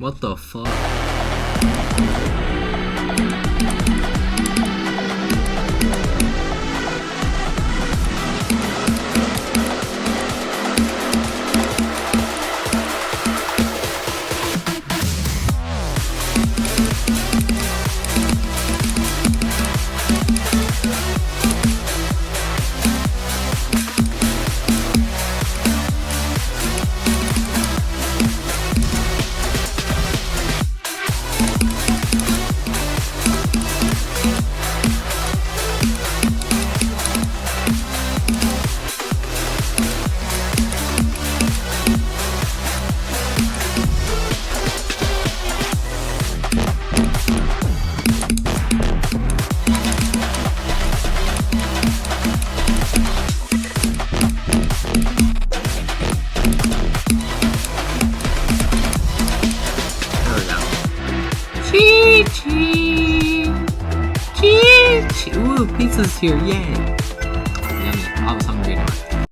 What the fuck? Chi. Ooh, pizza's here, yay! Yummy. I was hungry anyway.